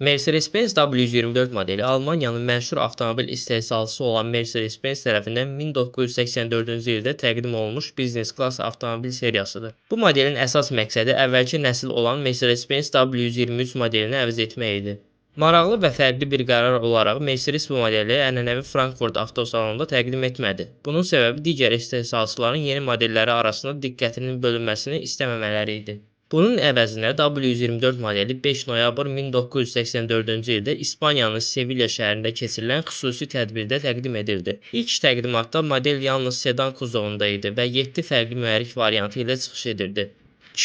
Mercedes-Benz W124 modeli Almaniyanın məşhur avtomobil istehsalçısı olan Mercedes-Benz tərəfindən 1984-cü ildə təqdim olunmuş biznes klass avtomobil seriyasıdır. Bu modelin əsas məqsədi əvvəlki nəsil olan Mercedes-Benz W123 modelini əvəz etmək idi. Maraqlı və fərqli bir qərar olaraq Mercedes bu modeli ənənəvi Frankfurt avtosalonunda təqdim etmədi. Bunun səbəbi digər istehsalçıların yeni modelləri arasında diqqətinin bölünməsini istəməmələri idi. Bunun əvəzinə W124 modeli 5 noyabr 1984-cü ildə İspaniyanın Sevilya şəhərində keçirilən xüsusi tədbirdə təqdim edildi. İlk təqdimatda model yalnız sedan kuzovunda idi və 7 fərqli mühərrik variantı ilə çıxış edirdi.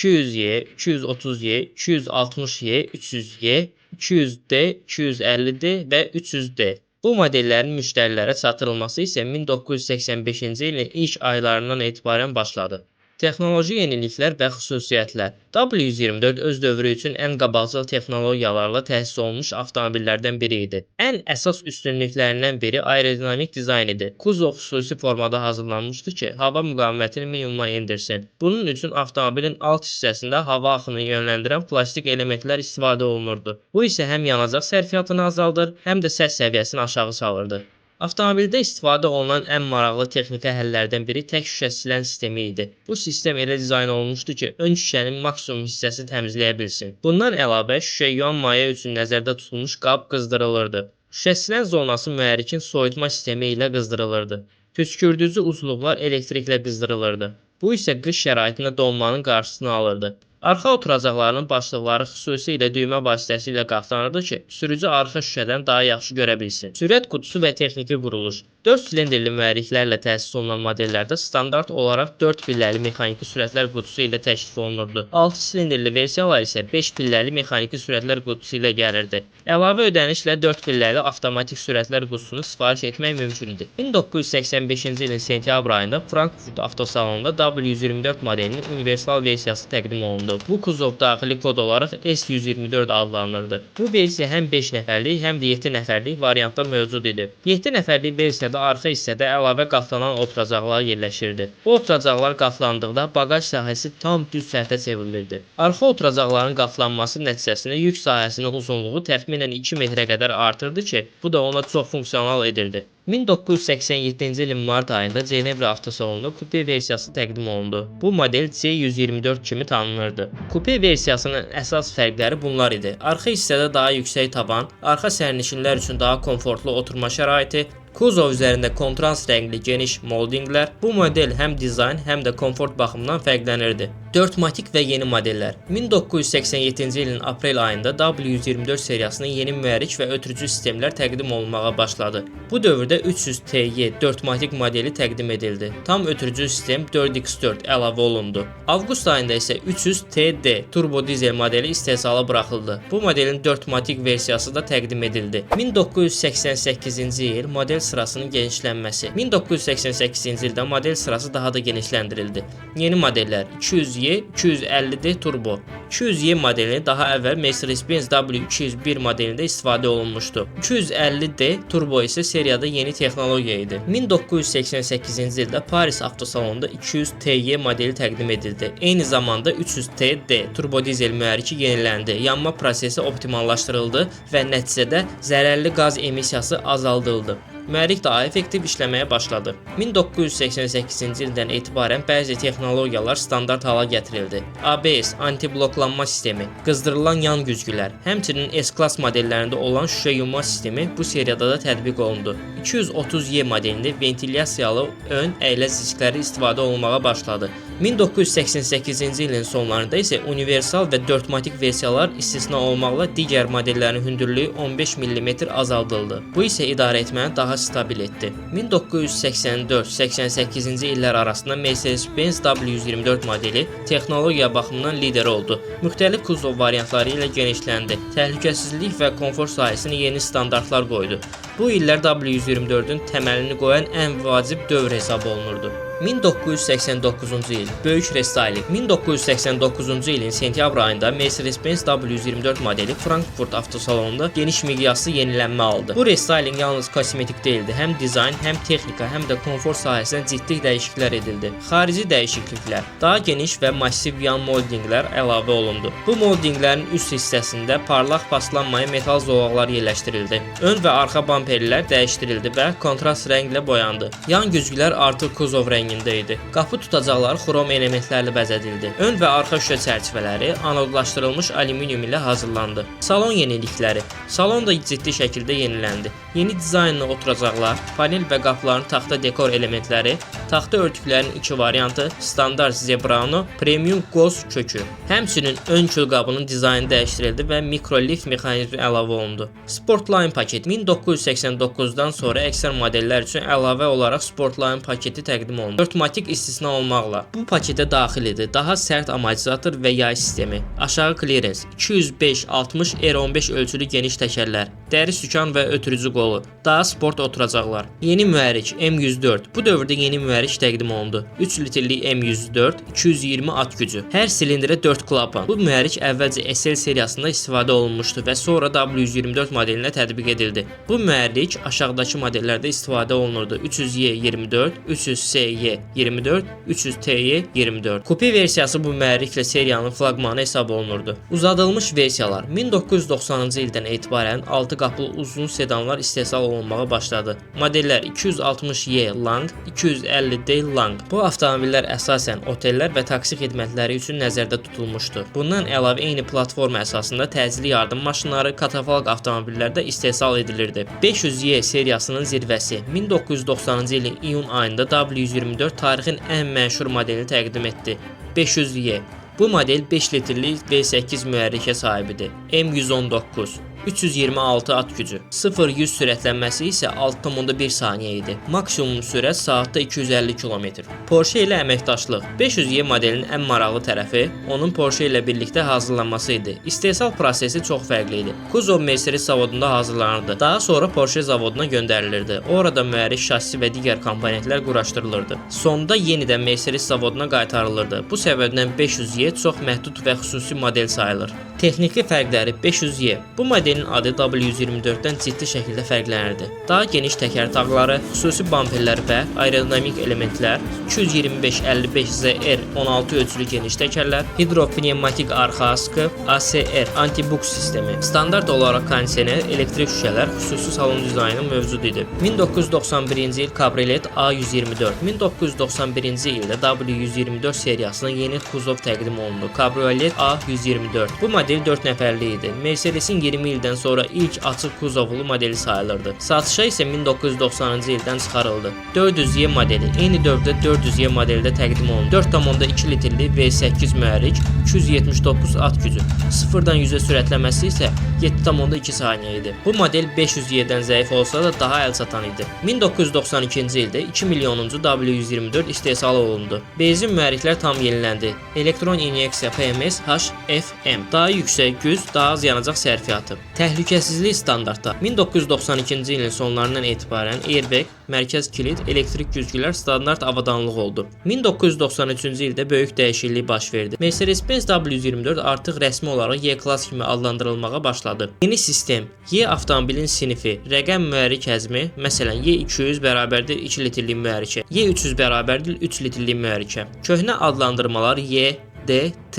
200Y, 230Y, 260Y, 300Y, 200D, 250D və 300D. Bu modellərin müştərilərə çatdırılması isə 1985-ci ilin ilk aylarından etibarən başladı. Texnoloji yeniliklər və xüsusiyyətlər. W124 öz dövrü üçün ən qabaqcıl texnologiyalarla təsis olunmuş avtomobillərdən biri idi. Ən əsas üstünlüklərindən biri aerodinamik dizayn idi. Kuzov xüsusi formada hazırlanmışdı ki, hava müqavimətini minimuma endirsin. Bunun üçün avtomobilin alt hissəsində hava axını yönləndirən plastik elementlər istifadə olunurdu. Bu isə həm yanacaq sərfiyyatını azaldır, həm də səs səviyyəsini aşağı salırdı. Avtomobildə istifadə olunan ən maraqlı texniki həllərdən biri tək şüşə silən sistemi idi. Bu sistem elə dizayn olunmuşdu ki, ön şüşənin maksimum hissəsini təmizləyə bilsin. Bundan əlavə, şüşə yuan maye üçün nəzərdə tutulmuş qab qızdırılırdı. Şüşə silən zonası mühərrikin soyutma sistemi ilə qızdırılırdı. Püskürdücü uzunluqlar elektriklə qızdırılırdı. Bu isə qış şəraitində donmanın qarşısını alırdı. Arxa oturacaqlarının başlıqları xüsusilə düymə vasitəsilə qatlanırdı ki, sürücü arxa şüşədən daha yaxşı görə bilsin. Sürət qutusu və texniki quruluş. 4 silindrli mühərriklərlə təsis olunan modellərdə standart olaraq 4 pilləli mexaniki sürətlər qutusu ilə təklif olunurdu. 6 silindrli versiyalar isə 5 pilləli mexaniki sürətlər qutusu ilə gəlirdi. Əlavə ödənişlə 4 pilləli avtomatik sürətlər qutusunu sifariş etmək mümkündür. 1985-ci ilin sentyabr ayında Frankfurt avtosalonunda W124 modelinin universal versiyası təqdim olundu. Bu kuzov daxili kod olaraq S124 adlanırdı. Bu versiya həm 5 nəfərlik, həm də 7 nəfərlik variantda mövcud idi. 7 nəfərlik versiyada arxa hissədə əlavə qatlanan oturacaqlar yerləşirdi. Bu oturacaqlar qatlandıqda baqaj sahəsi tam düz səthə çevrilirdi. Arxa oturacaqların qatlanması nəticəsində yük sahəsinin uzunluğu təxminən 2 metrə qədər artırdı ki, bu da ona çox funksional edirdi. 1987-ci ilin mart ayında Cenevre avtosalonunda kupe versiyası təqdim olundu. Bu model C124 kimi tanınırdı. Kupe versiyasının əsas fərqləri bunlar idi. Arxa hissədə daha yüksək tavan, arxa sərnişinlər üçün daha komfortlu oturma şəraiti, kuzov üzərində kontrast rəngli geniş moldinglər. Bu model həm dizayn, həm də komfort baxımından fərqlənirdi. 4matik və yeni modellər. 1987-ci ilin aprel ayında W124 seriyasının yeni mühərrik və ötürücü sistemlər təqdim olunmağa başladı. Bu dövrdə 300TY 4matik modeli təqdim edildi. Tam ötürücü sistem 4X4 əlavə olundu. Avqust ayında isə 300TD turbo dizel modeli istehsala buraxıldı. Bu modelin 4matik versiyası da təqdim edildi. 1988-ci il model sırasının genişlənməsi. 1988-ci ildə model sırası daha da genişləndirildi. Yeni modellər 200Y, 250D turbo. 200Y modelini daha əvvəl Mercedes-Benz W201 modelində istifadə olunmuşdu. 250D turbo isə seriyada yeni texnologiya idi. 1988-ci ildə Paris avtosalonunda 200TY modeli təqdim edildi. Eyni zamanda 300TD turbo dizel mühərriki yeniləndi. Yanma prosesi optimallaşdırıldı və nəticədə zərərli qaz emissiyası azaldıldı. Mühərrik daha effektiv işləməyə başladı. 1988-ci ildən etibarən bəzi texnologiyalar standart hala gətirildi. ABS, antibloklanma sistemi, qızdırılan yan güzgülər, həmçinin S-klass modellərində olan şüşə yumma sistemi bu seriyada da tətbiq olundu. 230Y modelində ventilyasiyalı ön əyləc diskləri istifadə olunmağa başladı. 1988-ci ilin sonlarında isə universal və 4matik versiyalar istisna olmaqla digər modellərin hündürlüyü 15 mm azaldıldı. Bu isə idarə etməni daha stabil etdi. 1984-88-ci illər arasında Mercedes-Benz W124 modeli texnologiya baxımından lider oldu. Müxtəlif kuzov variantları ilə genişləndi. Təhlükəsizlik və konfor sahəsində yeni standartlar qoydu. Bu illər W124-ün təməlini qoyan ən vacib dövr hesab olunurdu. 1989-cu il böyük restayling. 1989-cu ilin sentyabr ayında Mercedes-Benz W124 modeli Frankfurt avtosalonunda geniş miqyaslı yenilənmə aldı. Bu restayling yalnız kosmetik değildi. Həm dizayn, həm texnika, həm də konfor sahəsində ciddi dəyişikliklər edildi. Xarici dəyişikliklər, daha geniş və massiv yan moldinqlər əlavə olundu. Bu moldinqlərin üst hissəsində parlaq paslanmayan metal zolaqlar yerləşdirildi. Ön və arxa bamperlər dəyişdirildi və kontrast rənglə boyandı. Yan güzgülər artıq kuzov rəngində idi. Qapı tutacaqları xrom elementlərlə bəzədildi. Ön və arxa şüşə çərçivələri anodlaşdırılmış alüminium ilə hazırlandı. Salon yenilikləri. Salon da ciddi şəkildə yeniləndi. Yeni dizaynlı oturacaqlar, panel və qapıların taxta dekor elementləri, taxta örtüklərin iki variantı, standart Zebrano, premium Ghost kökü. Həmçinin ön külqabının dizaynı dəyişdirildi və mikrolift mexanizmi əlavə olundu. Sportline paket 1989-dan sonra əksər modellər üçün əlavə olaraq Sportline paketi təqdim olundu. Otomatik istisna olmaqla bu paketə daxil idi daha sərt amortizator və yay sistemi, aşağı clearance, 205-60 R15 ölçülü geniş təkərlər, dəri sükan və ötürücü qolu, daha sport oturacaqlar. Yeni mühərrik M104. Bu dövrdə yeni mühərrik təqdim olundu. 3 litrlik M104, 220 at gücü. Hər silindrə 4 klapan. Bu mühərrik əvvəlcə SL seriyasında istifadə olunmuşdu və sonra W124 modelinə tətbiq edildi. Bu mühərrik aşağıdakı modellərdə istifadə olunurdu. 300Y24, 300SY24, 300TY24. Kupe versiyası bu mühərriklə seriyanın flaqmanı hesab olunurdu. Uzadılmış versiyalar 1990-cı ildən etibarən 6 qapılı uzun sedanlar istehsal olunmağa başladı. Modellər 260Y Lang, 250D Lang. Bu avtomobillər əsasən otellər və taksi xidmətləri üçün nəzərdə tutulmuşdu. Bundan əlavə eyni platforma əsasında təcili yardım maşınları, katafalq avtomobillərdə istehsal edilirdi. 500Y seriyasının zirvəsi 1990-cı ilin iyun ayında W124 tarixin ən məşhur modelini təqdim etdi. 500Y. Bu model 5 litrlik V8 mühərrikə sahibidir. M119. 326 at gücü. 0-100 sürətlənməsi isə 6,1 saniyə idi. Maksimum sürət saatda 250 km. Porsche ilə əməkdaşlıq. 500Y modelinin ən maraqlı tərəfi onun Porsche ilə birlikdə hazırlanması idi. İstehsal prosesi çox fərqli idi. Kuzov Mercedes zavodunda hazırlanırdı. Daha sonra Porsche zavoduna göndərilirdi. Orada mühərrik, şassi və digər komponentlər quraşdırılırdı. Sonda yenidən Mercedes zavoduna qaytarılırdı. Bu səbəbdən 500Y çox məhdud və xüsusi model sayılır. Texniki fərqləri 500Y. Bu modelin adı W124-dən ciddi şəkildə fərqlənirdi. Daha geniş təkər tağları, xüsusi bamperlər və aerodinamik elementlər, 225-55ZR 16 ölçülü geniş təkərlər, hidropnevmatik arxa askı, ACR anti-bux sistemi, standart olaraq kondisioner, elektrik şüşələr, xüsusi salon dizaynı mövcud idi. 1991-ci il kabriolet A124, 1991-ci ildə W124 seriyasının yeni kuzov təqdim olundu. Kabriolet A124. Bu model 4 nəfərli idi. Mercedes-in 20 ildən sonra ilk açıq kuzovlu modeli sayılırdı. Satışa isə 1990-cı ildən çıxarıldı. 400Y modeli eyni dövrdə 400Y modeli də təqdim olundu. 4,2 litrli V8 mühərrik, 279 at gücü. 0-dan 100-ə sürətlənməsi isə 7,2 saniyə idi. Bu model 500Y-dən zəif olsa da daha əlçatan idi. 1992-ci ildə 2 milyonuncu W124 istehsal olundu. Benzin mühərriklər tam yeniləndi. Elektron inyeksiya PMS HFM, daha yüksək güc, daha az yanacaq sərfiyyatı. Təhlükəsizlik standartı. 1992-ci ilin sonlarından etibarən airbag, mərkəz kilit, elektrik güzgülər standart avadanlıq oldu. 1993-cü ildə böyük dəyişiklik baş verdi. Mercedes-Benz W124 artıq rəsmi olaraq Y-Class kimi adlandırılmağa başladı. Yeni sistem, Y avtomobilin sinifi, rəqəm mühərrik həcmi, məsələn Y200 bərabərdir 2 litrlik mühərrikə, Y300 bərabərdir 3 litrlik mühərrikə. Köhnə adlandırmalar Y, D, T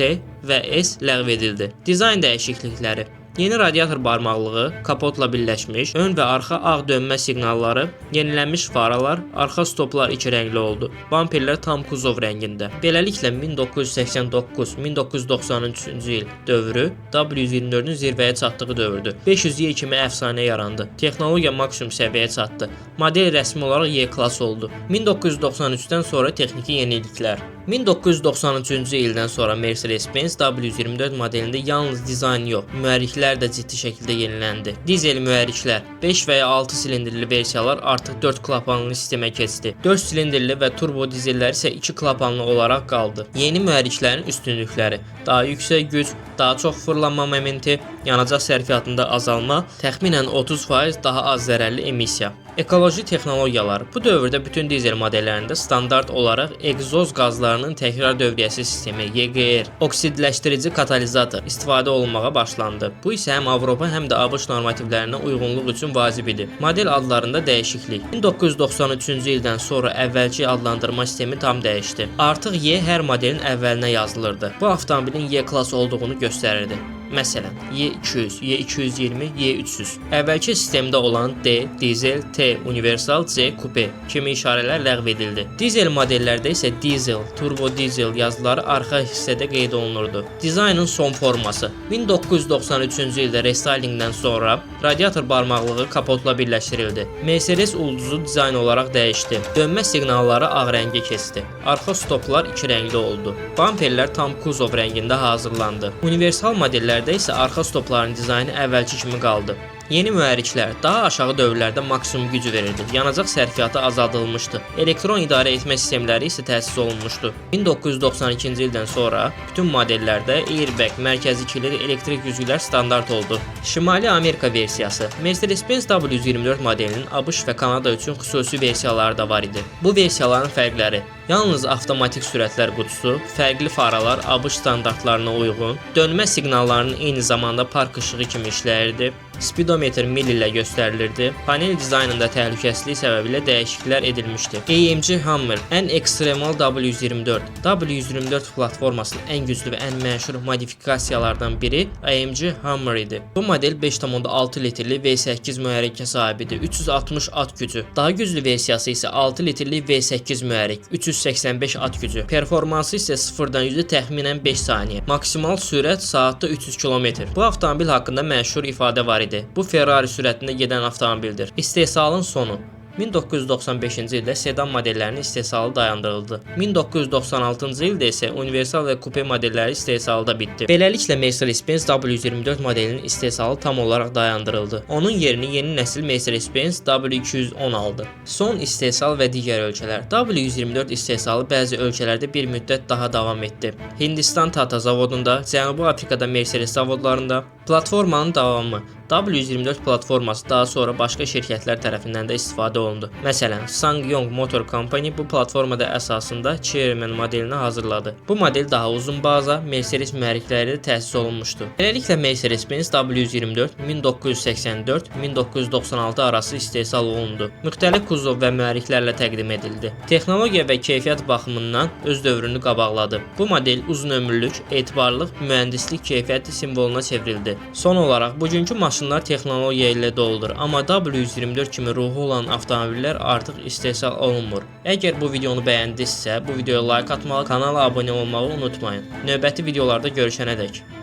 və S ləğv edildi. Dizayn dəyişiklikləri. Yeni radiator barmaqlığı, kapotla birləşmiş, ön və arxa ağ dönmə siqnalları, yenilənmiş faralar, arxa stoplar iki rəngli oldu. Bamperlər tam kuzov rəngində. Beləliklə 1989-1993-cü il dövrü W124-ün zirvəyə çatdığı dövrdür. 500Y kimi əfsanə yarandı. Texnologiya maksimum səviyyəyə çatdı. Model rəsmi olaraq Y-Class oldu. 1993-dən sonra texniki yeniliklər. 1993-cü ildən sonra Mercedes-Benz W124 modelində yalnız dizayn yox, mühərriklər də ciddi şəkildə yeniləndi. Dizel mühərriklər, 5 və ya 6 silindrli versiyalar artıq 4 klapanlı sistemə keçdi. 4 silindrli və turbo dizellər isə 2 klapanlı olaraq qaldı. Yeni mühərriklərin üstünlükləri, daha yüksək güc, daha çox fırlanma momenti, yanacaq sərfiyyatında azalma, təxminən 30% daha az zərərli emissiya. Ekoloji texnologiyalar. Bu dövrdə bütün dizel modellərində standart olaraq egzoz qazlarının təkrar dövriyyəsi sistemi (YGR), oksidləşdirici katalizator istifadə olunmağa başlandı. Bu isə həm Avropa, həm də ABŞ normativlərinə uyğunluq üçün vacib idi. Model adlarında dəyişiklik. 1993-cü ildən sonra əvvəlki adlandırma sistemi tam dəyişdi. Artıq Y hər modelin əvvəlinə yazılırdı. Bu avtomobilin Y klass olduğunu göstərirdi. Məsələn, Y200, Y220, Y300. Əvvəlki sistemdə olan D, dizel, T, universal, C, kupe kimi işarələr ləğv edildi. Dizel modellərdə isə dizel, turbo dizel yazıları arxa hissədə qeyd olunurdu. Dizaynın son forması. 1993-cü ildə restylinqdən sonra radiator barmaqlığı kapotla birləşdirildi. Mercedes ulduzu dizayn olaraq dəyişdi. Dönmə siqnalları ağ rəngə keçdi. Arxa stoplar iki rəngli oldu. Bamperlər tam kuzov rəngində hazırlandı. Universal modellər isə arxa stopların dizaynı əvvəlki kimi qaldı. Yeni mühərriklər daha aşağı dövrlərdə maksimum gücü verirdi. Yanacaq sərfiyyatı azaldılmışdı. Elektron idarə etmə sistemləri isə təsis olunmuşdu. 1992-ci ildən sonra bütün modellərdə airbag, mərkəzi kilid, elektrik güzgülər standart oldu. Şimali Amerika versiyası. Mercedes-Benz W124 modelinin ABŞ və Kanada üçün xüsusi versiyaları da var idi. Bu versiyaların fərqləri: yalnız avtomatik sürətlər qutusu, fərqli faralar ABŞ standartlarına uyğun, dönmə siqnallarının eyni zamanda park işığı kimi işləyirdi, speedometer mil ilə göstərilirdi, panel dizaynında təhlükəsizlik səbəbilə dəyişikliklər edilmişdi. AMG Hammer ən ekstremal W124. W124 platformasının ən güclü və ən məşhur modifikasiyalardan biri AMG Hammer idi. Bu model 5.6 litrli V8 mühərrikə sahibidir, 360 at gücü. Daha güclü versiyası isə 6 litrli V8 mühərrik, 385 at gücü. Performansı isə 0-dan 100-ə təxminən 5 saniyə. Maksimal sürət saatda 300 km. Bu avtomobil haqqında məşhur ifadə var idi. Bu Ferrari sürətində gedən avtomobildir. İstehsalın sonu. 1995-ci ildə sedan modellərinin istehsalı dayandırıldı. 1996-cı ildə isə universal və kupe modelləri istehsalı da bitdi. Beləliklə Mercedes-Benz W124 modelinin istehsalı tam olaraq dayandırıldı. Onun yerini yeni nəsil Mercedes-Benz W210 aldı. Son istehsal və digər ölkələr. W124 istehsalı bəzi ölkələrdə bir müddət daha davam etdi. Hindistan Tata zavodunda, Cənubi Afrikada Mercedes zavodlarında. Platformanın davamı. W124 platforması daha sonra başqa şirkətlər tərəfindən də istifadə olundu. Məsələn, SsangYong Motor Company bu platformada əsasında Chairman modelini hazırladı. Bu model daha uzun baza, Mercedes mühərrikləri də təsis olunmuşdu. Beləliklə Mercedes-Benz W124 1984-1996 arası istehsal olundu. Müxtəlif kuzov və mühərriklərlə təqdim edildi. Texnologiya və keyfiyyət baxımından öz dövrünü qabaqladı. Bu model uzun ömürlük, etibarlıq, mühəndislik keyfiyyəti simvoluna çevrildi. Son olaraq bugünkü maşınlar texnologiya ilə doludur, amma W124 kimi ruhu olan avtomobillər artıq istehsal olunmur. Əgər bu videonu bəyəndinizsə, bu videoya like atmağı, kanala abunə olmağı unutmayın. Növbəti videolarda görüşənədək.